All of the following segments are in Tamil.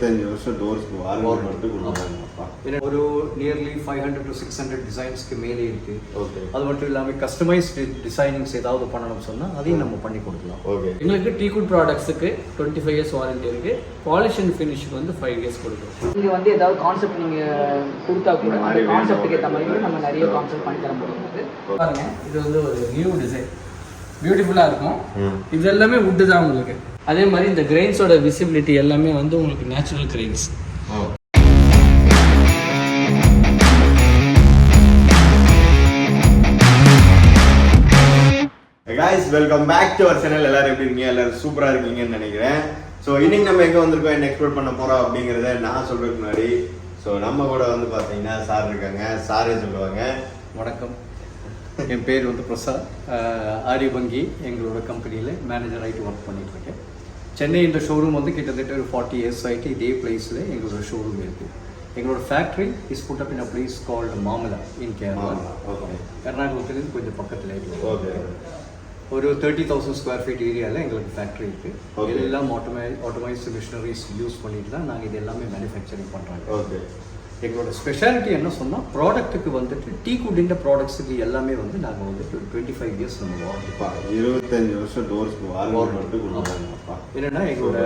25 வருஷம் டோர்ஸ்க்கு வாரண்டி மட்டும் கொடுக்குறாங்கப்பா. ஒரு நியர்லி 500 to 600 டிசைன்ஸ்க்கு மேலே இருக்கு. ஓகே. அது மட்டும் இல்லாமல் கஸ்டமைஸ்டு டிசைனிங்ஸ் ஏதாவது பண்ணணும்னு சொன்னால் அதையும் நம்ம பண்ணி கொடுக்கலாம். ஓகே. எங்களுக்கு டீகுட் ப்ராடக்ட்ஸுக்கு 25 இயர்ஸ் வாரண்டி இருக்கு. பாலிஷ் அண்ட் ஃபினிஷுக்கு வந்து 5 இயர்ஸ் கொடுக்குறோம். இங்கே வந்து ஏதாவது கான்செப்ட் நீங்கள் கொடுத்தா கூட அந்த கான்செப்ட்டுக்கு ஏற்ற மாதிரி நம்ம நிறைய கான்செப்ட் பண்ணி தர முடியும். பாருங்க, இது வந்து ஒரு நியூ டிசைன், பியூட்டிஃபுல்லாக இருக்கும். இது எல்லாமே வுட்டு தான் உங்களுக்கு. அதே மாதிரி இந்த கிரெயின்ஸோட விசிபிலிட்டி எல்லாமே வந்து உங்களுக்கு natural grains. guys, welcome back to our channel. எல்லாரும் எப்படி இருக்கீங்க? எல்லாரும் சூப்பரா இருக்கீங்கன்னு நினைக்கிறேன். ஸோ இன்னைக்கு நம்ம எங்கே வந்திருக்கோம், என்ன எக்ஸ்ப்ளோர் பண்ண போகிறோம் அப்படிங்கிறத நான் சொல்கிறதுக்கு முன்னாடி ஸோ நம்ம கூட வந்து பார்த்தீங்கன்னா சார் இருக்காங்க. சாரே சொல்லுவாங்க. வணக்கம், என் பேர் வந்து பிரசாத். ஆரிய வங்கி எங்களோட கம்பெனியில் மேனேஜர் ஆகிட்டு ஒர்க் பண்ணிகிட்ருக்கேன். சென்னை இந்த ஷோரூம் வந்து கிட்டத்தட்ட ஒரு 40 இயர்ஸ் ஆகிட்டு இதே பிளேஸில் எங்களோட ஷோரூம் இருக்குது. எங்களோட factory is put up in a place called Mamala in Kerala. எர்ணாகுளத்துலேருந்து கொஞ்சம் பக்கத்தில் இருக்குது. ஓகே. ஒரு 30,000 ஸ்கொயர் ஃபீட் ஏரியாவில் எங்களுக்கு ஃபேக்ட்ரி இருக்குது. எல்லாம் ஆட்டோமைஸ்டு மிஷினரிஸ் யூஸ் பண்ணிட்டு தான் நாங்கள் இது எல்லாமே மேனுஃபேக்சரிங் பண்ணுறாங்க. ஓகே. எங்களோட ஸ்பெஷாலிட்டி என்ன சொன்னால், ப்ராடக்ட்டுக்கு வந்துட்டு டீகுட் ப்ராடக்ட்ஸுக்கு எல்லாமே வந்து நாங்கள் வந்துட்டு 25 இயர்ஸ் நம்ம வாரண்டிப்பா. 25 வருஷம் டோர்ஸ்க்கு வாரண்டி மட்டும் கொடுக்குறாங்கப்பா. என்னென்னா எங்களோட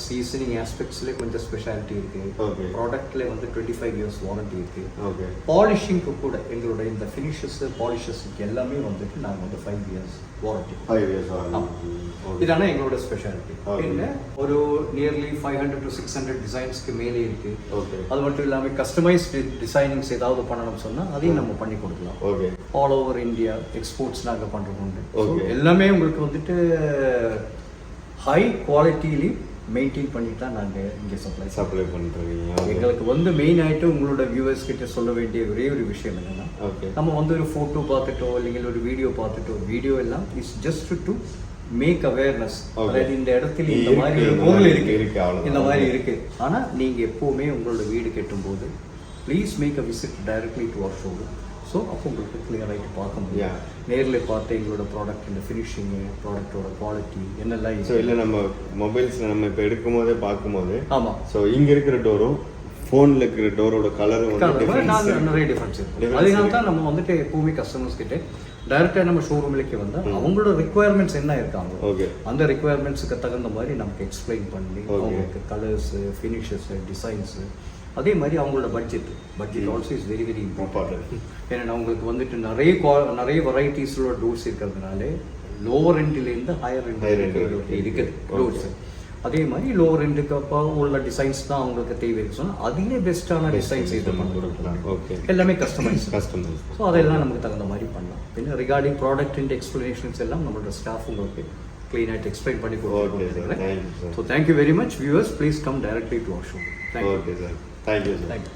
சீசனிங் ஆஸ்பெக்ட்ஸ்லேயே கொஞ்சம் ஸ்பெஷாலிட்டி இருக்குது. ஓகே. ப்ராடக்ட்லேயே வந்து 25 இயர்ஸ் வாரண்டி இருக்குது. ஓகே. பாலிஷிங்க்கு கூட எங்களோட இந்த ஃபினிஷஸ் பாலிஷஸுக்கு எல்லாமே வந்துட்டு நாங்கள் வந்து 5 இயர்ஸ் வாரண்டி. 5 years warranty. இதான எங்களோட ஸ்பெஷாலிட்டி. என்ன ஒரு நியர்லி 500 to 600 டிசைன்ஸ்க்கு மேலே இருக்கு. ஓகே. அது மட்டும் இல்லாமல் கஸ்டமைஸ்டு டிசைனிங்ஸ் ஏதாவது பண்ணணும்னு சொன்னால் அதையும் நம்ம பண்ணி கொடுக்கலாம். Okay. All over India exports நாங்கள் பண்ணுறோம் உண்டு. ஓகே. எல்லாமே உங்களுக்கு வந்துட்டு ஹை குவாலிட்டியிலே மெயின்டைன் பண்ணிட்டு தான் நாங்கள் இங்கே சப்ளை பண்ணுறீங்க. எங்களுக்கு வந்து மெயின் ஆகிட்டு உங்களோட வியூவர்ஸ் கிட்ட சொல்ல வேண்டிய ஒரே ஒரு விஷயம் என்னன்னா, நம்ம வந்து ஒரு ஃபோட்டோ பார்த்துட்டோ இல்லைங்க ஒரு வீடியோ பார்த்துட்டோ, வீடியோ எல்லாம் is just to make awareness. அதாவது இந்த இடத்துல இந்த மாதிரி ஒரு பொருள் இருக்கு, இந்த மாதிரி இருக்கு. ஆனா நீங்க எப்பவுமே உங்களோட வீடு கட்டும்போது please make a visit directly to our showroom. So அப்போ உங்களுக்கு கிளியர் ஆகிட்டு பார்க்க முடியும். நேரில் பார்த்து எங்களோட ப்ராடக்ட் இந்த ஃபினிஷிங்கு, ப்ராடக்டோட குவாலிட்டி என்னெல்லாம். ஸோ இல்லை நம்ம மொபைல்ஸில் நம்ம இப்போ எடுக்கும் போதே பார்க்கும்போது ஆமாம். ஸோ இங்கே இருக்கிற டோரும் ஃபோனில் இருக்கிற டோரோட கலரும் நிறைய டிஃப்ரென்ஸ் இருக்கு. அதனால தான் நம்ம வந்துட்டு எப்பவுமே கஸ்டமர்ஸ் கிட்டே டைரக்டாக நம்ம ஷோரூம்லேக்கு வந்தால் அவங்களோட ரெக்குவயர்மெண்ட்ஸ் என்ன இருக்காங்க, ஓகே, அந்த ரெக்குவயர்மெண்ட்ஸுக்கு தகுந்த மாதிரி நமக்கு எக்ஸ்பிளைன் பண்ணி அவங்களுக்கு கலர்ஸு, ஃபினிஷஸு, டிசைன்ஸு, அதே மாதிரி அவங்களோட budget also is very very important. ஏன்னா அவங்களுக்கு வந்துட்டு நிறைய வெரைட்டிஸோட டோர்ஸ் இருக்கிறதுனால லோவர் எண்ட்லேருந்து ஹையர் எண்ட் இருக்குது டோர்ஸ். அதே மாதிரி லோவர் எண்டுக்கு அப்போ உள்ள டிசைன்ஸ் தான் அவங்களுக்கு தேவை சொன்னால் அதிலே பெஸ்ட்டான டிசைன்ஸ் இது பண்ணி கொடுக்கலாம். ஓகே. எல்லாமே கஸ்டமைஸ். ஸோ அதெல்லாம் நமக்கு தகுந்த மாதிரி பண்ணலாம். பின்ன ரிகார்டிங் ப்ராடக்ட் அண்ட் எக்ஸ்பிளனேஷன்ஸ் எல்லாம் நம்மளோட ஸ்டாஃப் உங்களுக்கு க்ளீனாக எக்ஸ்பிளைன் பண்ணி கொடுத்துருக்கேன். So thank you very much viewers. Please come directly to our show. Okay sir. Thank you sir. Thank you.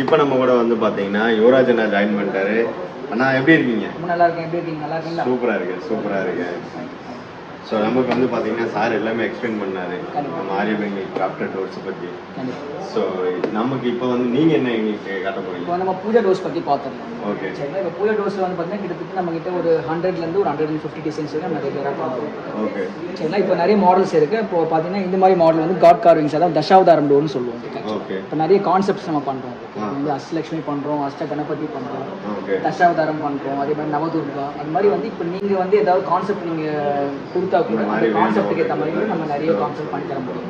இப்போ நம்ம கூட வந்து பார்த்தீங்கன்னா யுவராஜ் அண்ணா ஜாயின் பண்ணிட்டாரு. அண்ணா எப்படி இருக்கீங்க? நல்லா இருக்கேன். எப்படி இருக்கீங்க? நல்லா இருக்கீங்களா? சூப்பராக இருக்கு. ஸோ நமக்கு வந்து பார்த்தீங்கன்னா சார் எல்லாமே எக்ஸ்பிளைன் பண்ணாரு நம்ம ஆரிய வங்கி கிராஃப்டட் டோர்ஸை பற்றி. ஸோ நமக்கு இப்போ வந்து நீங்கள் என்ன எங்களுக்கு காட்ட போகிறீங்க? இப்போ நம்ம பூஜா டோர்ஸ் பற்றி பார்த்துருக்கோம். ஓகே. சரிங்களா? இப்போ பூஜா டோர்ஸில் வந்து பார்த்தீங்கன்னா கிட்டத்தட்ட நம்மகிட்ட ஒரு 100லேருந்து ஒரு 150 டிசைன்ஸ் வரைக்கும் நம்ம ரெகுலராக பார்த்துருக்கோம். ஓகே. சரிங்களா? இப்போ நிறைய மாடல்ஸ் இருக்குது. இப்போ பார்த்தீங்கன்னா இந்த மாதிரி மாடல் வந்து காட் கார்விங்ஸ், அதாவது தசாவதாரம் டோர்னு சொல்லுவோம். ஓகே. இப்போ நிறைய கான்செப்ட்ஸ் நம்ம பண்ணுறோம். வந்து அஷ்டலட்சுமி பண்ணுறோம், அஷ்ட கணபதி பண்ணுறோம், தசாவதாரம் பண்ணுறோம், அதே மாதிரி நவதுர்கா. அது மாதிரி வந்து இப்போ நீங்கள் வந்து ஏதாவது கான்செப்ட் நீங்கள் கொடுத்தா கூட அந்த கான்செப்ட்டுக்கு ஏற்ற மாதிரி நம்ம நிறைய கான்செப்ட் பண்ணி தர முடியும்.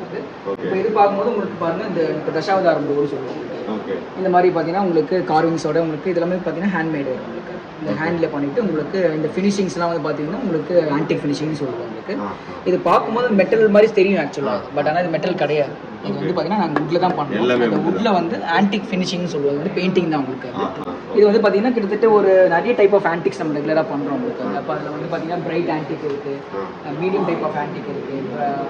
இப்போ இது பார்க்கும்போது உங்களுக்கு பாருங்கள், இந்த இப்போ தசாவதாரம் டோர்னு சொல்லுவோம். இந்த மாதிரி பார்த்தீங்கன்னா உங்களுக்கு கார்விங்ஸோட உங்களுக்கு இதெல்லாமே பார்த்தீங்கன்னா ஹேண்ட்மேடு வரும். உங்களுக்கு இந்த ஹேண்டில் பண்ணிவிட்டு உங்களுக்கு இந்த ஃபினிஷிங்ஸ்லாம் வந்து பார்த்தீங்கன்னா உங்களுக்கு ஆன்டிக் ஃபினிஷிங்னு சொல்லுவோம். உங்களுக்கு இது பார்க்கும்போது மெட்டல் மாதிரி தெரியும் ஆக்சுவலாக, பட் ஆனால் இது மெட்டல் கிடையாது. இது வந்து பார்த்தீங்கன்னா நாங்கள் வுட்டில் தான் பண்ணுறோம். அந்த வுட்டில் வந்து ஆன்டிக் ஃபினிஷிங்னு சொல்லுவாங்க. வந்து பெயிண்டிங் தான் உங்களுக்கு. இது வந்து பார்த்தீங்கன்னா கிட்டத்தட்ட ஒரு நிறைய டைப் ஆஃப் ஆன்டிக்ஸ் நம்ம ரெகுலராக பண்ணுறோம் உங்களுக்கு. அப்போ அதில் வந்து பார்த்தீங்கன்னா பிரைட் ஆன்டிக் இருக்குது, மீடியம் டைப் ஆஃப் ஆன்டிக் இருக்குது,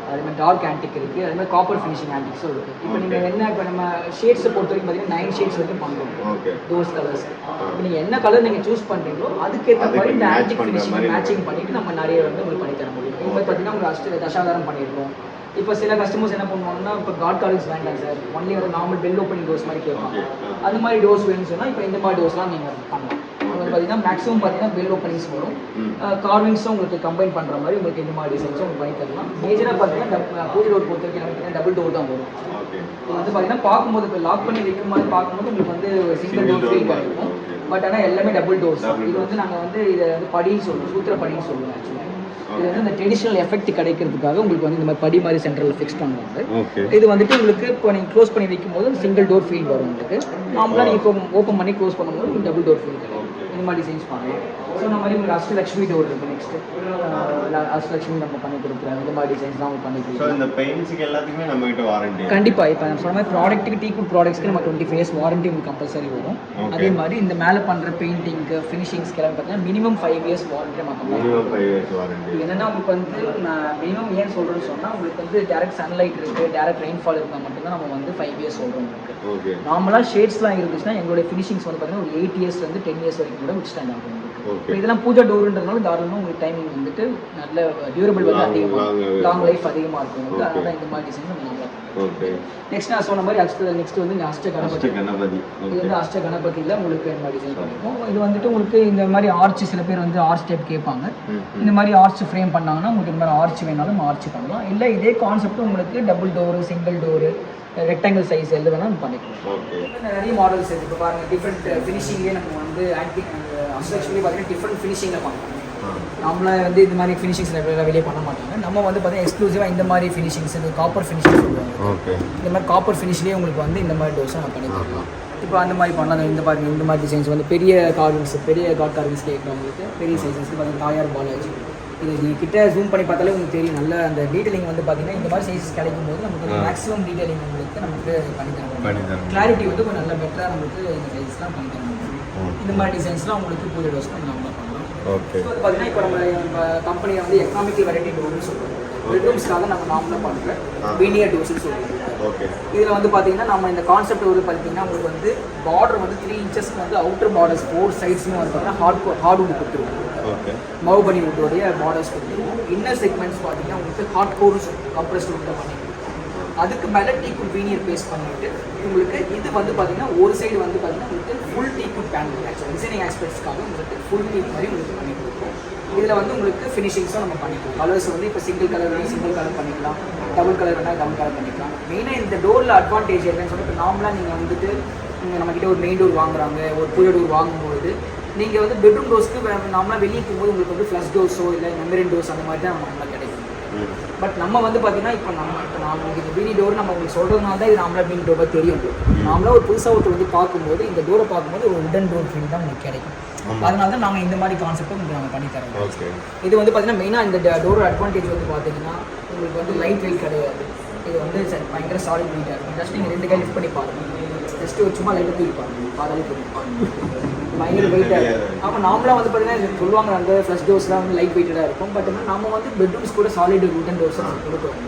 அதே மாதிரி டார்க் ஆன்டிக் இருக்குது, அதே மாதிரி காப்பர் ஃபினிஷிங் ஆன்டிக்ஸும் இருக்குது. இப்போ நீங்கள் என்ன இப்போ நம்ம ஷேட்ஸை பொறுத்த வரைக்கும் பார்த்தீங்கன்னா 9 ஷேட்ஸ் வரைக்கும் பண்ணுறோம். டோர்ஸ் கலர்ஸ் இப்போ நீங்கள் என்ன கலர் நீங்கள் சூஸ் பண்ணுறீங்களோ அதுக்கேற்ற மாதிரி இந்த ஆன்டிக் ஃபினிஷிங் மேட்சிங் பண்ணிவிட்டு நம்ம நிறைய வந்து உங்களுக்கு பண்ணி தர முடியும். இப்போ பார்த்தீங்கன்னா உங்களுக்கு தசாவதாரம் பண்ணியிருக்கோம், இப்போ சில கஸ்டமர்ஸ் என்ன பண்ணுவாங்கன்னா இப்போ காட் கார்விங்ஸ் வேண்டாம் சார், ஒன்லி வந்து நார்மல் பெல் ஓப்பனிங் டோர்ஸ் மாதிரி கேட்பாங்க. அது மாதிரி டோர்ஸ் வேணும்னு சொன்னால் இப்போ இந்த மாதிரி டோர்ஸ்லாம் நீங்கள் பண்ணலாம். உங்களுக்கு பார்த்தீங்கன்னா மேக்ஸிமம் பார்த்தீங்கன்னா பெல் ஓப்பனிங்ஸ் வரும், கார்விங்ஸும் உங்களுக்கு கம்பைன் பண்ணுற மாதிரி உங்களுக்கு இந்த மாதிரி டிசைன்ஸும் உங்களுக்கு பண்ணி தரலாம். மேஜராக பார்த்தீங்கன்னா பூஜை டோர் பொறுத்த வரைக்கும் பார்த்தீங்கன்னா டபுள் டோர் தான் வரும். இப்போ வந்து பார்த்தீங்கன்னா பார்க்கும்போது இப்போ லாக் பண்ணி வைக்கும் போது பார்க்கும்போது உங்களுக்கு வந்து சிங்கிள் டோர் ஃபீல் கிடைக்கும். பட் ஆனால் எல்லாமே டபுள் டோர்ஸ். இது வந்து நாங்கள் வந்து இதை வந்து படின்னு சொல்லுவோம், சூத்திர படின்னு சொல்லுவோம். ஆக்சுவலாக இது வந்து இந்த ட்ரெடிஷனல் எஃபெக்ட் கிடைக்கிறதுக்காக உங்களுக்கு வந்து இந்த மாதிரி படி மாதிரி சென்டரில் ஃபிக்ஸ் பண்ணுவாங்க. இது வந்துட்டு உங்களுக்கு இப்போ நீங்கள் க்ளோஸ் பண்ணி வைக்கும் போது சிங்கிள் டோர் ஃபீல் வரும் உங்களுக்கு. நார்மலாக நீங்கள் இப்போ ஓப்பன் பண்ணி க்ளோஸ் பண்ணும்போது உங்களுக்கு டபுள் டோர் ஃபீல் கிடைக்கும். இந்த மாதிரி டிசைன்ஸ் பண்ணலாம். ஸோ இந்த மாதிரி உங்களுக்கு அஷ்டலக்ஷ்மி டோர் இருக்குது. நெக்ஸ்ட்டு அஷ்டலக்ஷ்மி நம்ம பண்ணி கொடுக்குறோம். இந்த மாதிரி டிசைன்ஸ்லாம் நம்ம பண்ணி கொடுக்குறோம். இந்த பெயிண்ட்ஸுக்கு எல்லாத்துக்குமே நம்ம கிட்ட வாரண்டி கண்டிப்பாக. இப்போ நம்ம சொன்ன மாதிரி ப்ராடக்ட்டுக்கு டீக்குட் ப்ராடக்ட்ஸ்க்கு நம்ம 20 years வாரண்டி உங்களுக்கு கம்பல்சரி வரும். அதே மாதிரி இந்த மேலே பண்ணுற பெயிண்டிங்க்கு ஃபினிஷிங்ஸ்க்கு எல்லாம் பார்த்தீங்கன்னா மினிமம் 5 years வாரண்டி நம்ம வாரண்டி. என்னென்னா உங்களுக்கு வந்து மினிமம் ஏன் சொல்கிறேன்னு சொன்னால் உங்களுக்கு வந்து டேரக்ட் சன்லைட் இருக்குது, டேரக்ட் ரெயின்ஃபால் இருந்தால் மட்டும்தான் நம்ம வந்து 5 years சொல்கிறோம் உங்களுக்கு. நார்மலாக ஷேட்ஸ்லாம் இருந்துச்சுன்னா எங்களுடைய ஃபினிஷிங்ஸ் வந்து பார்த்தீங்கன்னா ஒரு 8 years வந்து 10 years வரைக்கும் கூட விட்ஸ்டாண்ட் ஆகும். இப்போ இதெல்லாம் பூஜா டோருன்றதுனால தாராளமாக உங்களுக்கு டைமிங் வந்துட்டு நல்ல டியூரபிள் வந்து அதிகமாக லாங் லைஃப் அதிகமாக இருக்கும். அதனால தான் இந்த மாதிரி டிசைன் நம்ம நல்லா. நெக்ஸ்ட் நான் சொன்ன மாதிரி நெக்ஸ்ட் வந்து அஷ்ட கணபதி. இது வந்து அஷ்ட கணபதியில் உங்களுக்கு இந்த மாதிரி டிசைன் பண்ணிருக்கோம். இது வந்துட்டு உங்களுக்கு இந்த மாதிரி ஆர்ச், சில பேர் வந்து ஆர்ச் டைப் கேட்பாங்க. இந்த மாதிரி ஆர்ச் ஃப்ரேம் பண்ணாங்கன்னா உங்களுக்கு இந்த மாதிரி ஆர்ச் வேணாலும் ஆர்ச் பண்ணலாம். இல்லை இதே கான்செப்ட் உங்களுக்கு double door, single door, rectangle size எது வேணாலும் நம்ம பண்ணிக்கலாம். நிறைய மாடல்ஸ் இருக்குது. இப்போ பாருங்கள் டிஃப்ரெண்ட் ஃபினிஷிங்லேயே நம்ம வந்து அஷ்டலக்ஷ்மி பார்த்தீங்கன்னா டிஃப்ரெண்ட் ஃபினிஷிங்கில் பண்ணலாம். நம்மளாக வந்து இந்த மாதிரி ஃபினிஷிங்ஸ் வெளியே பண்ண மாட்டாங்க. நம்ம வந்து பார்த்தீங்கன்னா எக்ஸ்க்ளூசிவாக இந்த மாதிரி ஃபினிஷிங்ஸ், இந்த காப்பர் ஃபினிஷிங் சொல்லுவாங்க. இந்த மாதிரி காப்பர் ஃபினிஷ்லேயே உங்களுக்கு வந்து இந்த மாதிரி டோர்ஸும் நம்ம பண்ணி தரலாம். இப்போ அந்த மாதிரி பண்ணலாம். இந்த பாருங்கள், இந்த மாதிரி டிசைன்ஸ் வந்து பெரிய கார்விங்ஸ், பெரிய காட் கார்விங்ஸ் கேட்குறவங்களுக்கு பெரிய சைஸஸ்க்கு பார்த்தீங்கன்னா தாயார் பாலாஜி. இது நீங்கள் கிட்ட ஜூம் பண்ணி பார்த்தாலே உங்களுக்கு தெரியும். நல்ல அந்த டீட்டெயிலிங் வந்து பார்த்தீங்கன்னா இந்த மாதிரி சைஸஸ் கிடைக்கும் போது நமக்கு மேக்ஸிமம் டீட்டெயிலிங் உங்களுக்கு நமக்கு பண்ணி தரணும். கிளாரிட்டி வந்து கொஞ்சம் நல்ல பெட்டராக நமக்கு இந்த சைஸ்லாம் பண்ணி தரணும். இந்த மாதிரி டிசைன்ஸ்லாம் உங்களுக்கு பூஜை டோர்ஸ் நம்ம பண்ணலாம். பார்த்தீங்கன்னா இப்போ நம்ம கம்பெனியை வந்து எக்கனாமிக்கல் வெரைட்டி டோர்னு சொல்லுவோம். பெட்ரூம்ஸ்க்காக நம்ம நார்மலாக பண்ணுற வீனியர் டோர்ஸ்னு சொல்லுவோம். இதில் வந்து பார்த்தீங்கன்னா நம்ம இந்த கான்செப்ட் வந்து பார்த்தீங்கன்னா உங்களுக்கு வந்து பார்டர் வந்து 3 inches வந்து அவுட்டர் பார்டர்ஸ் 4 சைட்ஸுமே வந்து பார்த்தீங்கன்னா ஹார்ட்வுட் கொடுத்துருவோம். மவுபனி வுட்டோடைய பார்டர்ஸ் கொடுத்துருவோம். இன்னர் செக்மெண்ட்ஸ் பார்த்தீங்கன்னா உங்களுக்கு ஹார்ட் கோர்ஸ் கம்ப்ரஸ்ட் வுட்டை பண்ணி அதுக்கு மேலே டீக்குட் வீனியர் பேஸ்ட் பண்ணிவிட்டு உங்களுக்கு இது வந்து பார்த்தீங்கன்னா ஒரு சைடு வந்து பார்த்தீங்கன்னா உங்களுக்கு ஃபுல் டீக்குட் பேனல் ஆக்சுவலாக டிசைனிங் ஆஸ்பெக்ட்ஸ்க்காக உங்களுக்கு ஃபுல் டீக் மாதிரி உங்களுக்கு பண்ணி கொடுப்போம். இதில் வந்து உங்களுக்கு ஃபினிஷிங்ஸும் நம்ம பண்ணிக்கலாம். கலர்ஸ் வந்து இப்போ சிங்கிள் கலர் வேணும் சிங்கிள் கலர் பண்ணிக்கலாம், டபுள் கலர் வேணால் டபுள் கலர் பண்ணிக்கலாம். மெயினாக இந்த டோரில் அட்வான்டேஜ் என்னன்னு சொல்லிட்டு நார்மலாக நீங்கள் வந்துட்டு நம்மக்கிட்ட ஒரு மெயின் டோர் வாங்குறாங்க, ஒரு பூஜை டோர் வாங்கும்போது நீங்கள் வந்து பெட்ரூம் டோர்ஸ்க்கு நார்மலாக வெளியே போகும்போது உங்களுக்கு வந்து ஃப்ளஷ் டோர்ஸோ இல்லை மெம்பரின் டோர்ஸ் அந்த மாதிரி தான் நம்மளால் கிடைக்கும். பட் நம்ம வந்து பார்த்தீங்கன்னா இப்போ நாம இந்த வீனி டோர் நம்ம உங்களுக்கு சொல்கிறதுனால தான் இது நாமளாக வீனி டோராக தெரியும். நாமளாக ஒரு புதுசாக ஒருத்தர் வந்து பார்க்கும்போது இந்த டோரை பார்க்கும்போது ஒரு உடன் டோர் ஃபீல் தான் உங்களுக்கு கிடைக்கும். அதனால தான் நாங்கள் இந்த மாதிரி கான்செப்ட்டை உங்களுக்கு நாங்கள் பண்ணித்தரோம். இது வந்து பார்த்தீங்கன்னா மெயினாக இந்த டோரோட அட்வான்டேஜ் வந்து பார்த்தீங்கன்னா உங்களுக்கு வந்து லைட் வெயிட் கிடையாது. இது வந்து பயங்கர சாலிட் வெயிட்டாக இருக்கும். ஜஸ்ட் நீங்கள் 2 கை லிஃப்ட் பண்ணி பாருங்கள். ஜஸ்ட்டு ஒரு சும்மா லைட்டாக தூக்கி பாருங்கள், பாதாளி பயங்கர வெயிட்டாக இருக்கும். ஆமாம், நார்மலாக வந்து பார்த்தீங்கன்னா சொல்லுவாங்க அந்த ஃப்ளஷ் டோர்ஸ்லாம் வந்து லைட் வெயிட்டடாக இருக்கும். பட் நம்ம வந்து பெட்ரூம்ஸ் கூட சாலிட் வுடன் டோர்ஸ் கொடுக்குறோம்.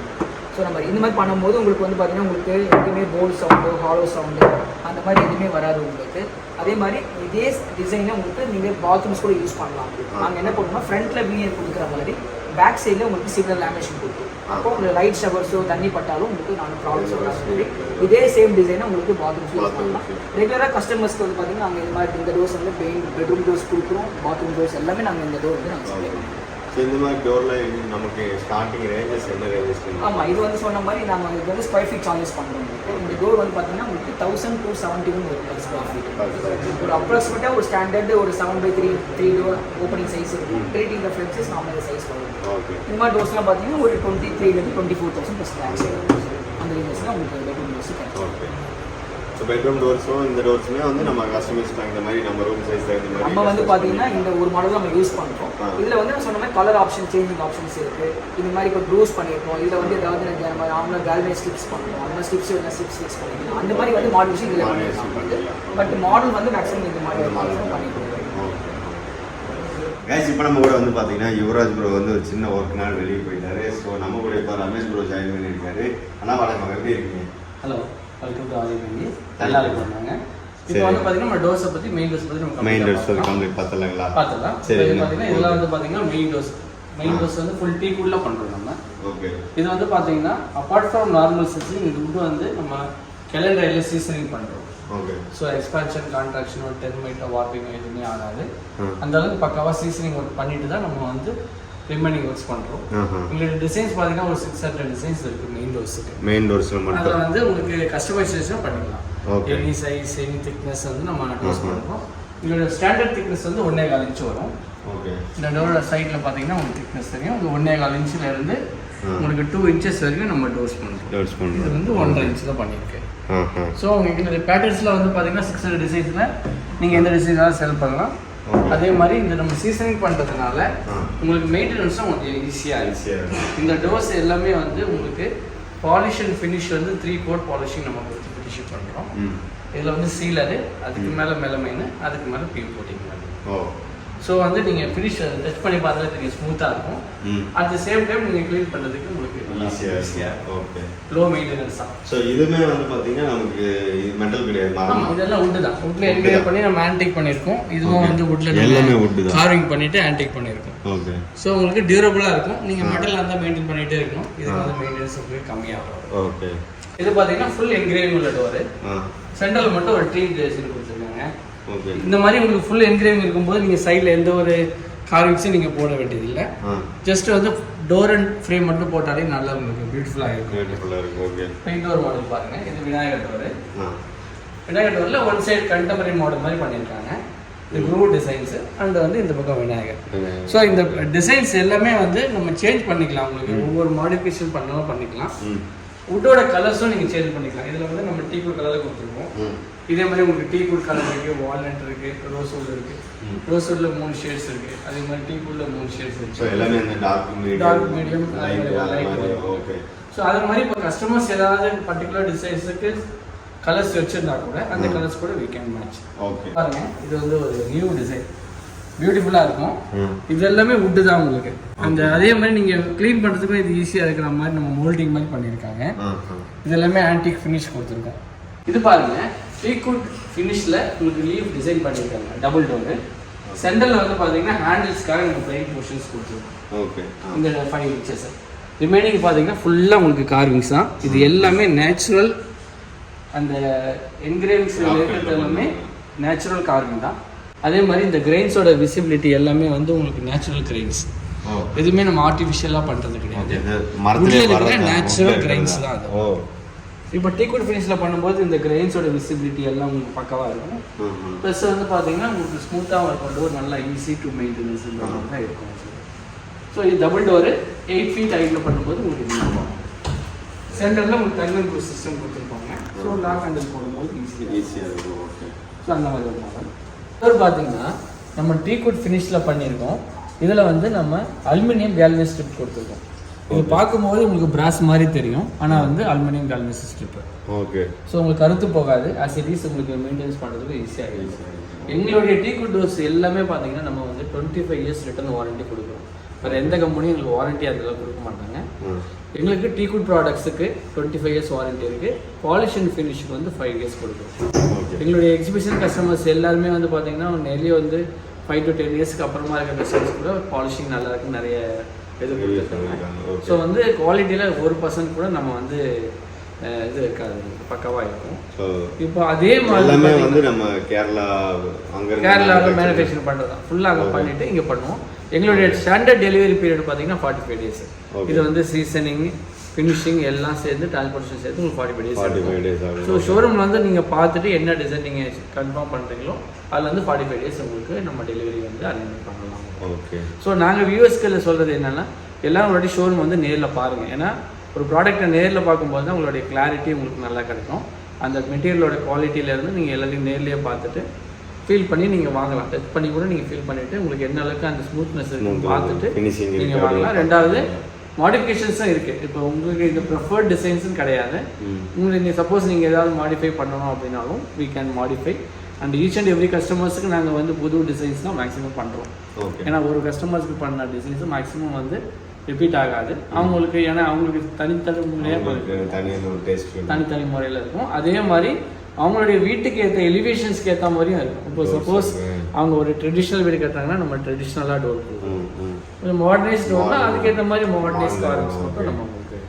ஸோ நம்ம இந்த மாதிரி பண்ணும்போது உங்களுக்கு வந்து பார்த்தீங்கன்னா உங்களுக்கு எதுவுமே போல் சவுண்டு, ஹாலோ சவுண்டு அந்த மாதிரி எதுவுமே வராது உங்களுக்கு. அதே மாதிரி இதே டிசைனை உங்களுக்கு நீங்கள் பாத்ரூம்ஸ் கூட யூஸ் பண்ணலாம். நாங்கள் என்ன பண்ணுவோம்னா ஃப்ரண்ட்டில் வீனியர் கொடுக்குற மாதிரி பேக் சைடில் உங்களுக்கு சிக்னல் லேமினேஷன் கொடுக்கும். அப்போ உங்களுக்கு லைட் ஷவர்ஸோ தண்ணி பட்டாலும் உங்களுக்கு நாங்கள் ப்ராப்ளம்ஸ் வராது. இதே சேம் டிசைனை உங்களுக்கு பாத்ரூம்ஸ் யூஸ் பண்ணலாம். ரெகுலராக கஸ்டமர்ஸ்க்கு வந்து பார்த்தீங்கன்னா நாங்கள் இந்த மாதிரி இந்த டோர்ஸ் வந்து பெட்ரூம் டோர்ஸ் கொடுக்குறோம், பாத்ரூம் டோர்ஸ் எல்லாமே நாங்கள் இந்த டோர் வந்து நாங்கள் சொல்லிடுவோம். இந்த மாதிரி டோரில் நமக்கு ஸ்டார்டிங் ரேஞ்சஸ் என்ன ரேஞ்சஸ்? ஆமாம், இது வந்து சொன்ன மாதிரி நாங்கள் இது வந்து ஸ்கொயர் ஃபீட் சார்ஜஸ் பண்ணுறோம். இந்த டோர் வந்து பார்த்தீங்கன்னா உங்களுக்கு 1271 ஒரு ஸ்கொயர் ஃபீட். ஒரு அப்ராக்சிமேட்டாக ஒரு ஸ்டாண்டர்டு ஒரு 7/3 டோர் ஓப்பனிங் சைஸ் இருக்கும். கிரியேட்டிங் ஃப்ளெக்ஸஸ் நார்மல் சைஸ் வரும். இந்த மாதிரி டோர்ஸ்லாம் பார்த்தீங்கன்னா ஒரு 23,000 to 24,000 ப்ளஸ் டேக்ஸ் அந்த ரேஞ்சஸ்லாம் உங்களுக்கு பெட்ரூம் டோர்ஸ் கிடைக்கும். ஸோ பெட்ரூம் டோர்ஸும் இந்த டோர்ஸுமே வந்து நம்ம கஸ்டமைஸ் இந்த மாதிரி நம்ம ரூம் சைஸ் நம்ம வந்து பார்த்தீங்கன்னா இந்த ஒரு மாடல் நம்ம யூஸ் பண்ணுறோம். இதில் வந்து நான் சொன்ன மாதிரி கலர் ஆப்ஷன் சேஞ்சிங் ஆப்ஷன்ஸ் இருக்குது. இந்த மாதிரி இப்போ ப்ளூஸ் பண்ணியிருக்கோம். இதில் வந்து ஏதாவது நம்ம நார்மலாக கேல்வேஸ் ஸ்லிப்ஸ் பண்ணுறோம். அந்த ஸ்லிப்ஸ் வேணால் ஸ்லிப்ஸ் பண்ணிக்கலாம். அந்த மாதிரி வந்து மாடல்ஸ் இதில் பண்ணியிருக்கோம். பட் மாடல் வந்து மேக்ஸிமம் இந்த மாதிரி மாடல் பண்ணியிருக்கோம். கேஸ் இப்போ நம்ம கூட வந்து பார்த்தீங்கன்னா யுவராஜ் ப்ரோ வந்து ஒரு சின்ன ஒர்க்னால வெளியே போயிட்டாரு. ஸோ நம்ம கூட இப்போ ரமேஷ் ப்ரோ ஜாயின் பண்ணியிருக்காரு. ஆனால் வணக்கம், எப்படி இருக்கீங்க? Hello, welcome to Aadhipanthi. நல்லா இருக்காங்க. இப்போ வந்து பார்த்தீங்கன்னா நம்ம டோர்ஸை பற்றி மெயின் டோர்ஸ் பற்றி நம்ம மெயின் டோர்ஸ் கம்ப்ளீட் பார்த்துலாங்களா? பார்த்துலாம். சரி, பார்த்தீங்கன்னா இதெல்லாம் வந்து பார்த்தீங்கன்னா மெயின் டோர்ஸ். மெயின் டோர்ஸ் வந்து ஃபுல் டீ குட்ல பண்றோம் நம்ம. ஓகே. இது வந்து பாத்தீங்கன்னா அபார்ட் ஃப்ரம் நார்மல் சீசனிங் இது உட் வந்து நம்ம கேலண்டர்ல சீசனிங் பண்றோம். ஓகே. ஸோ எக்ஸ்பான்ஷன் கான்ட்ராக்ஷனோ டெர்மைட்டோ வார்ப்பிங்கோ எதுவுமே ஆகாது. அந்த அளவுக்கு பக்காவாக சீசனிங் ஒர்க் பண்ணிட்டு தான் நம்ம வந்து ரிமைனிங் ஒர்க்ஸ் பண்ணுறோம். உங்களோட டிசைன்ஸ் பார்த்தீங்கன்னா ஒரு 600 டிசைன்ஸ் இருக்குது மெயின் டோர்ஸுக்கு. மெயின் டோர்ஸில் மட்டும் அதில் வந்து உங்களுக்கு கஸ்டமைசேஷன் பண்ணிக்கலாம். எனி சைஸ் எனி திக்னஸ் வந்து நம்ம டோர்ஸ் பண்ணுறோம். உங்களோட ஸ்டாண்டர்ட் திக்னஸ் வந்து 1.25 இன்ச் வரும். ஓகே. இந்த டோரோட சைடில் பார்த்தீங்கன்னா உங்களுக்கு திக்னஸ் தெரியும். ஒரு 1.25 இன்ச்சில் இருந்து உங்களுக்கு 2 இன்ச்சஸ் வரைக்கும் நம்ம டோர்ஸ் பண்ணுறோம். இது வந்து 1.5 இன்ச் தான் பண்ணியிருக்கேன். ஸோ உங்களுக்கு இந்த பேட்டர்ன்ஸில் வந்து பார்த்தீங்கன்னா 600 டிசைன்ஸில் நீங்கள் எந்த டிசைனாலும் செல் பண்ணலாம். அதே மாதிரி இந்த நம்ம சீசனிங் பண்ணுறதுனால உங்களுக்கு மெயின்டெனன்ஸும் கொஞ்சம் ஈஸியாக இந்த டோர்ஸ் எல்லாமே வந்து உங்களுக்கு பாலிஷ் அண்ட் ஃபினிஷ் வந்து 3 கோட் பாலிஷிங் நம்ம கொடுத்து ஃபினிஷ் பண்ணுறோம். இதில் வந்து சீலரு, அதுக்கு மேலே மெலமைனு, அதுக்கு மேலே பீல் கோட்டிங் பண்ணுறோம். ஸோ வந்து நீங்கள் ஃபினிஷ் டச் பண்ணி பார்த்தாலே தெரியும் ஸ்மூத்தாக இருக்கும். அட் த சேம் டைம் நீங்கள் க்ளீன் பண்ணுறதுக்கு உங்களுக்கு ஈஸியாக ஓகே லோ மெயின்டெனன்ஸ் தான். ஸோ இதுவுமே வந்து பார்த்தீங்கன்னா நமக்கு மெட்டல் கிடையாது. ஆமாம், இதெல்லாம் வுட்டு தான். வுட்டில் என்கிரேவ் பண்ணி நம்ம ஆன்டிக் பண்ணியிருக்கோம். இதுவும் வந்து வுட்டில் எல்லாமே வுட்டு தான் கார்விங் பண்ணிவிட்டு ஆன்டிக் பண்ணியிருக்கோம். ஓகே. ஸோ உங்களுக்கு டியூரபுளாக இருக்கும். நீங்கள் மெட்டல் அந்த மெயின்டைன் பண்ணிகிட்டே இருக்கணும். இதுக்கு வந்து மெயின்டெனன்ஸ் உங்களுக்கு கம்மியாகும். ஓகே. இது பார்த்தீங்கன்னா ஃபுல் என்கிரேவிங் உள்ள டோரு. சென்டரில் மட்டும் ஒரு ட்ரீ டிசைன் கொடுத்துருக்காங்க. இந்த மாதிரி உங்களுக்கு ஃபுல் என்கிரேவிங் இருக்கும்போது நீங்கள் சைடில் எந்த ஒரு கார்விங்ஸும் நீங்கள் போட வேண்டியதில்லை. ஜஸ்ட் வந்து டோர் அண்ட் ஃப்ரேம் மட்டும் போட்டாலே நல்லா உங்களுக்கு பியூட்டிஃபுல்லாக இருக்கும். ஓகே. பெயிண்ட் டோர் மாடல் பாருங்கள். இது விநாயகர் டோரு. விநாயகர் டோரில் ஒன் சைடு கண்டெம்பரரி மாடல் மாதிரி பண்ணியிருக்காங்க. இது ப்ரூ டிசைன்ஸு அண்ட் வந்து இந்த பக்கம் விநாயகர். ஸோ இந்த டிசைன்ஸ் எல்லாமே வந்து நம்ம சேஞ்ச் பண்ணிக்கலாம். உங்களுக்கு ஒவ்வொரு மாடிஃபிகேஷன் பண்ணாலும் பண்ணிக்கலாம். வுட்டோட கலர்ஸும் நீங்கள் சேஞ்ச் பண்ணிக்கலாம். இதில் வந்து நம்ம டீ குட் கலரில் கொடுத்துருக்கோம். இதே மாதிரி உங்களுக்கு டீ குட் கலர் இருக்குது, வால்நட் இருக்குது, ரோஸ் வுட் இருக்குது. ரோஸ் வுட்ல 3 ஷேட்ஸ் இருக்குது. அதே மாதிரி டீ குட்ல 3 ஷேட்ஸ் இருக்குது. எல்லாமே அந்த dark medium light. Okay. So அது மாதிரி இப்போ கஸ்டமர்ஸ் ஏதாவது பர்டிகுலர் டிசைன்ஸுக்கு கலர்ஸ் வச்சுருந்தா கூட அந்த கலர்ஸ் கூட we can match. ஓகே. பாருங்க, இது வந்து ஒரு நியூ டிசைன், பியூட்டிஃபுல்லாக இருக்கும். இது எல்லாமே வுட்டு தான் உங்களுக்கு. அந்த அதே மாதிரி நீங்கள் க்ளீன் பண்ணுறதுக்கும் இது ஈஸியாக இருக்கிற மாதிரி நம்ம மோல்டிங் மாதிரி பண்ணியிருக்காங்க. இது எல்லாமே ஆன்டிக் ஃபினிஷ் கொடுத்துருக்கோம். இது பாருங்க, டீக்குட் ஃபினிஷில் உங்களுக்கு லீவ் டிசைன் பண்ணியிருக்காங்க. Double door. சென்டரில் வந்து பார்த்தீங்கன்னா ஹேண்டில்ஸ்க்காக நம்ம பிளைன் போர்ஷன்ஸ் கொடுத்துருக்கோம். ஓகே. இந்த 5 இன்ச்சஸ். ரிமைனிங் பார்த்தீங்கன்னா ஃபுல்லாக உங்களுக்கு கார்விங்ஸ் தான். இது எல்லாமே நேச்சுரல். அந்த என்கிரேவிங்ஸ் இருக்கிறது எல்லாமே நேச்சுரல் கார்விங் தான். அதே மாதிரி இந்த கிரெயின்ஸோட விசிபிலிட்டி எல்லாமே வந்து உங்களுக்கு நேச்சுரல் கிரெயின்ஸ். எதுவுமே நம்ம ஆர்டிஃபிஷியலாக பண்ணுறது கிடையாது. நேச்சுரல் கிரெயின்ஸ் தான் அது. இப்போ டீக்குட் ஃபினிஷில் பண்ணும்போது இந்த கிரெயின்ஸோட விசிபிலிட்டி எல்லாம் உங்களுக்கு பக்கவாக இருக்கும். ப்ளஸ் வந்து பார்த்தீங்கன்னா உங்களுக்கு ஸ்மூத்தாக இருக்கும். டோர் நல்லா ஈஸி டு மெயின்டெனன்ஸ் தான் இருக்கும். ஸோ இது டபுள் டோரு 8 ஃபீட் ஹைட்டில் பண்ணும்போது உங்களுக்கு இருக்கும். சென்டரில் உங்களுக்கு டர்னிங் க்ரூஸ் சிஸ்டம் கொடுத்துருப்பாங்க. ஸோ லாக் ஹேண்டில் போடும்போது ஈஸியாக இருக்கும். ஓகே. ஸோ அந்த மாதிரி ஒரு மாடல். டோர் பார்த்தீங்கன்னா நம்ம டீக்குட் ஃபினிஷில் பண்ணியிருக்கோம். இதில் வந்து நம்ம அலுமினியம் கேல்வனஸ் ஸ்ட்ரிப் கொடுத்துருக்கோம். இது பார்க்கும்போது உங்களுக்கு பிராஸ் மாதிரி தெரியும், ஆனால் வந்து அலுமினியம் கேல்வனஸ் ஸ்ட்ரிப். ஓகே. ஸோ உங்களுக்கு கருத்து போகாது. ஆஸ் இட் இஸ் உங்களுக்கு மெயின்டைன்ஸ் பண்ணுறதுக்கு ஈஸியாக இருக்கும். எங்களுடைய டீக்குட் டோர்ஸ் எல்லாமே பார்த்தீங்கன்னா நம்ம வந்து 25 இயர்ஸ் ரிட்டர்ன் வாரண்ட்டி கொடுக்குறோம். வேறு எந்த கம்பெனியும் எங்களுக்கு வாரண்ட்டி அதில் கொடுக்க மாட்டாங்க. எங்களுக்கு டீக்குட் ப்ராடக்ட்ஸுக்கு 25 இயர்ஸ் வாரண்ட்டி இருக்குது. பாலிஷ் அண்ட் ஃபினிஷுக்கு வந்து 5 இயர்ஸ் கொடுக்குறோம். எங்களுடைய எக்ஸிபிஷன் கஸ்டமர்ஸ் எல்லாருமே வந்து பார்த்தீங்கன்னா நிறைய வந்து 5 to 10 இயர்ஸ்க்கு அப்புறமா இருக்கிற டிசைன்ஸ் கூட பாலிஷிங் நல்லா இருக்குன்னு நிறைய இது கொடுத்துருக்காங்க. ஸோ வந்து குவாலிட்டியில் 1% கூட நம்ம வந்து இது இருக்காது, பக்காவாக இருக்கும். இப்போ அதே மாதிரி வந்து நம்ம கேரளாவில் மேனுஃபேக்சர் பண்ணுறது தான். ஃபுல்லாக அங்கே பண்ணிவிட்டு இங்கே பண்ணுவோம். எங்களுடைய ஸ்டாண்டர்ட் டெலிவரி பீரியட் பார்த்தீங்கன்னா 45 டேஸ். இது வந்து சீசனிங் ஃபினிஷிங் எல்லாம் சேர்ந்து டிரான்ஸ்போர்ட்டேஷன் சேர்த்து உங்களுக்கு 45 டேஸ் ஆகும். ஸோ ஷோரூமில் வந்து நீங்கள் பார்த்துட்டு என்ன டிசைன் நீங்கள் கன்ஃபார்ம் பண்ணுறீங்களோ அதில் வந்து 45 டேஸ் உங்களுக்கு நம்ம டெலிவரி வந்து அரேஞ்ச் பண்ணலாம். ஓகே. ஸோ நாங்கள் வியூவர்ஸ்களில் சொல்கிறது என்னென்னா எல்லோரும் உங்களுடைய ஷோரூம் வந்து நேரில் பாருங்கள். ஏன்னா ஒரு ப்ராடக்ட்டை நேரில் பார்க்கும்போது தான் உங்களுடைய கிளாரிட்டி உங்களுக்கு நல்லா கிடைக்கும். அந்த மெட்டீரியலோட குவாலிட்டியிலேருந்து நீங்கள் எல்லாத்தையும் நேர்லேயே பார்த்துட்டு ஃபீல் பண்ணி நீங்கள் வாங்கலாம். டச் பண்ணி கூட நீங்கள் ஃபீல் பண்ணிவிட்டு உங்களுக்கு என்ன அளவுக்கு அந்த ஸ்மூத்னஸ் இருக்குன்னு பார்த்துட்டு நீங்கள் வாங்கலாம். ரெண்டாவது மாடிஃபிகேஷன்ஸும் இருக்குது. இப்போ உங்களுக்கு இந்த ப்ரிஃபர்ட் டிசைன்ஸும் கிடையாது. உங்களுக்கு நீங்கள் சப்போஸ் நீங்கள் ஏதாவது மாடிஃபை பண்ணணும் அப்படின்னாலும் we can modify. And each and every கஸ்டமர்ஸுக்கு நாங்கள் வந்து புது டிசைன்ஸ் தான் மேக்ஸிமம் பண்ணுறோம். ஏன்னா ஒரு கஸ்டமர்ஸ்க்கு பண்ண டிசைன்ஸும் மேக்ஸிமம் வந்து ரிப்பீட் ஆகாது அவங்களுக்கு. ஏன்னா அவங்களுக்கு தனித்தனி முறையில் இருக்கும். அதே மாதிரி அவங்களுடைய வீட்டுக்கு ஏற்ற எலிவேஷன்ஸ்க்கு ஏற்ற மாதிரியும் இருக்கும். இப்போ சப்போஸ் அவங்க ஒரு ட்ரெடிஷ்னல் வீடு கட்டுறாங்கன்னா நம்ம ட்ரெடிஷ்னலாக டோர் கொடுக்குறோம். ம், ம். கொஞ்சம் மாடர்னைஸ் டோர்னா அதுக்கேற்ற மாதிரி மாடர்னைஸ் Modern கார்ஸ் மட்டும் okay. நம்ம உங்களுக்கு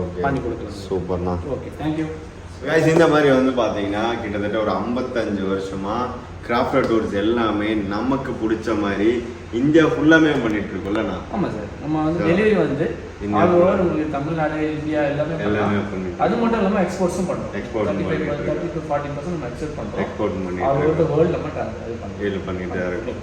ஓகே பண்ணி கொடுக்கலாம். சூப்பர்ண்ணா. Okay, thank you. கைஸ் இந்த மாதிரி வந்து பார்த்தீங்கன்னா கிட்டத்தட்ட ஒரு 55 வருஷமா கிராஃப்ட் டூர்ஸ் எல்லாமே நமக்கு பிடிச்ச மாதிரி இந்தியா ஃபுல்லாமே பண்ணிட்டு இருக்கோம்லண்ணா. ஆமாம் சார், நம்ம வந்து டெலிவரி வந்து India ஆல் full. ஓவர் உங்களுக்கு தமிழ்நாடு, இந்தியா எல்லாமே பண்ணிட்டு அது மட்டும் இல்லாமல் எக்ஸ்போர்ட்ஸும் பண்ணுறோம். Export பண்ணிட்டு 30 to 40% நம்ம எக்ஸ்போர்ட் பண்ணுறோம். எக்ஸ்போர்ட் ஆல் பண்ணிட்டு ஓவர் த வேர்ல்டு நம்ம இது பண்ணுறோம். இது பண்ணிட்டு தான் இருக்கும்.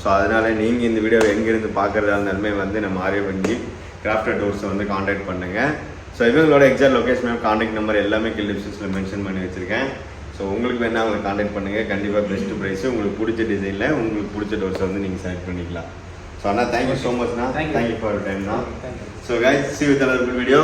ஸோ அதனால நீங்கள் இந்த வீடியோ எங்கேருந்து பார்க்குறதா இருந்தாலுமே வந்து நம்ம ஆரியவங்கி கிராஃப்ட் டூர்ஸை வந்து காண்டாக்ட் பண்ணுங்கள். ஸோ இவங்களோட எக்ஸாக்ட் லொக்கேஷன் காண்டாக்ட் நம்பர் எல்லாமே டிஸ்கிரிப்ஷனில் மென்ஷன் பண்ணி வச்சுருக்கேன். ஸோ உங்களுக்கு வேணால் அவங்களை காண்டாக்ட் பண்ணுங்கள். கண்டிப்பாக பெஸ்ட் ப்ரைஸு உங்களுக்கு பிடிச்ச டிசைனில் உங்களுக்கு பிடிச்ச டோர்ஸை வந்து நீங்கள் செலக்ட் பண்ணிக்கலாம். ஸோ அண்ணா தேங்க்யூ ஸோ மச்ண்ணா. தேங்க்யூ ஃபார் டைம்ண்ணா. So guys see you with another good video.